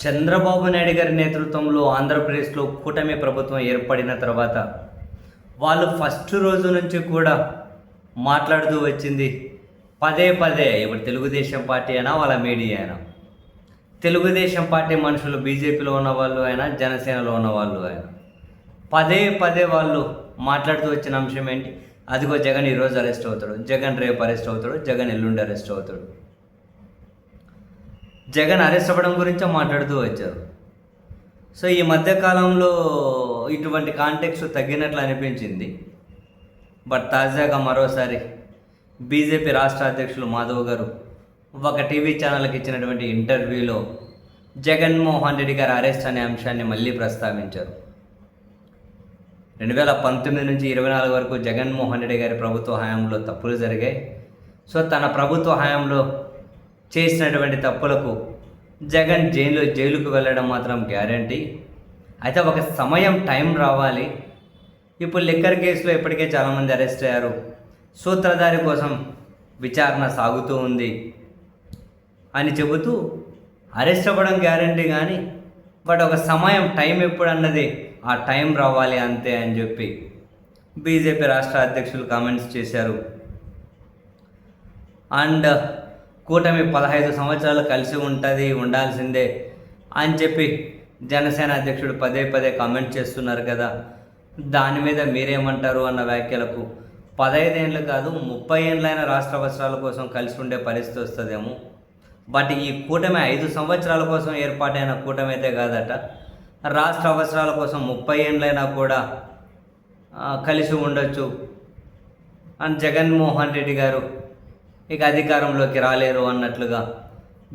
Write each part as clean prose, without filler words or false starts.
చంద్రబాబు నాయుడు గారి నేతృత్వంలో ఆంధ్రప్రదేశ్లో కూటమి ప్రభుత్వం ఏర్పడిన తర్వాత వాళ్ళు ఫస్ట్ రోజు నుంచి కూడా మాట్లాడుతూ వచ్చింది పదే పదే. ఇప్పుడు తెలుగుదేశం పార్టీ అయినా వాళ్ళ మీడియా అయినా, తెలుగుదేశం పార్టీ మనుషులు బీజేపీలో ఉన్న వాళ్ళు అయినా జనసేనలో ఉన్న వాళ్ళు అయినా పదే పదే వాళ్ళు మాట్లాడుతూ వచ్చిన అంశం ఏంటి? అదిగో జగన్ ఈరోజు అరెస్ట్ అవుతాడు, జగన్ రేపు అరెస్ట్ అవుతాడు, జగన్ ఎల్లుండి అరెస్ట్ అవుతాడు. జగన్ అరెస్ట్ అవ్వడం గురించే మాట్లాడుతూ వచ్చారు. సో ఈ మధ్యకాలంలో ఇటువంటి కాంటెక్స్ట్ తగ్గినట్లు అనిపించింది. బట్ తాజాగా మరోసారి బీజేపీ రాష్ట్ర అధ్యక్షులు మాధవ్ గారు ఒక టీవీ ఛానల్కి ఇచ్చినటువంటి ఇంటర్వ్యూలో జగన్మోహన్ రెడ్డి గారి అరెస్ట్ అనే అంశాన్ని మళ్ళీ ప్రస్తావించారు. 2019 నుంచి 24 వరకు జగన్మోహన్ రెడ్డి గారి ప్రభుత్వ హయాంలో తప్పులు జరిగాయి. సో తన ప్రభుత్వ హయాంలో చేసినటువంటి తప్పులకు జగన్ జైలుకు వెళ్ళడం మాత్రం గ్యారంటీ. అయితే ఒక సమయం టైం రావాలి. ఇప్పుడు లిక్కర్ కేసులో ఇప్పటికే చాలామంది అరెస్ట్ అయ్యారు. సూత్రధారి కోసం విచారణ సాగుతూ ఉంది అని చెబుతూ అరెస్ట్ అవ్వడం గ్యారంటీ కానీ బట్ ఒక సమయం టైం ఎప్పుడు అన్నది ఆ టైం రావాలి అంతే అని చెప్పి బీజేపీ రాష్ట్ర అధ్యక్షులు కామెంట్స్ చేశారు. అండ్ కూటమి 15 సంవత్సరాలు కలిసి ఉండాల్సిందే అని చెప్పి జనసేన అధ్యక్షుడు పదే పదే కామెంట్ చేస్తున్నారు కదా, దాని మీద మీరేమంటారు అన్న వ్యాఖ్యలకు 15 ఏళ్ళు కాదు 30 ఏళ్ళైన రాష్ట్ర అవసరాల కోసం కలిసి ఉండే పరిస్థితి వస్తుందేమో. బట్ ఈ కూటమి 5 సంవత్సరాల కోసం ఏర్పాటైన కూటమి అయితే కాదట. రాష్ట్ర అవసరాల కోసం 30 ఏళ్ళైనా కూడా కలిసి ఉండొచ్చు అని జగన్మోహన్ రెడ్డి గారు ఇక అధికారంలోకి రాలేరు అన్నట్లుగా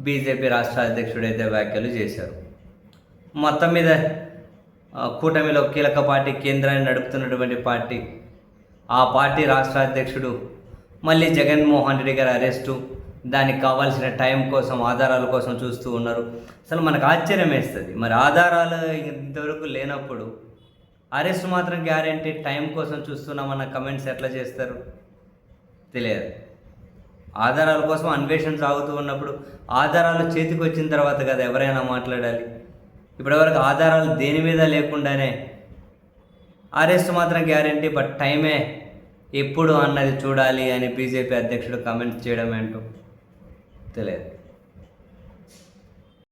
బీజేపీ రాష్ట్ర అధ్యక్షుడు అయితే వ్యాఖ్యలు చేశారు. మొత్తం మీద కూటమిలో కీలక పార్టీ, కేంద్రాన్ని నడుపుతున్నటువంటి పార్టీ, ఆ పార్టీ రాష్ట్ర అధ్యక్షుడు మళ్ళీ జగన్మోహన్ రెడ్డి గారి అరెస్టు, దానికి కావాల్సిన టైం కోసం, ఆధారాల కోసం చూస్తూ ఉన్నారు. అసలు మనకు ఆశ్చర్యం వేస్తుంది. మరి ఆధారాలు ఇంతవరకు లేనప్పుడు అరెస్ట్ మాత్రం గ్యారంటీ, టైం కోసం చూస్తున్నామన్న కమెంట్స్ ఎట్లా చేస్తారు తెలియదు. ఆధారాల కోసం అన్వేషణ సాగుతూ ఉన్నప్పుడు ఆధారాలు చేతికి వచ్చిన తర్వాత కదా ఎవరైనా మాట్లాడాలి. ఇప్పటివరకు ఆధారాలు దేని మీద లేకుండానే అరెస్ట్ మాత్రం గ్యారంటీ, బట్ టైమే ఎప్పుడు అన్నది చూడాలి అని బీజేపీ అధ్యక్షుడు కామెంట్స్ చేయడం ఏంటో తెలియదు.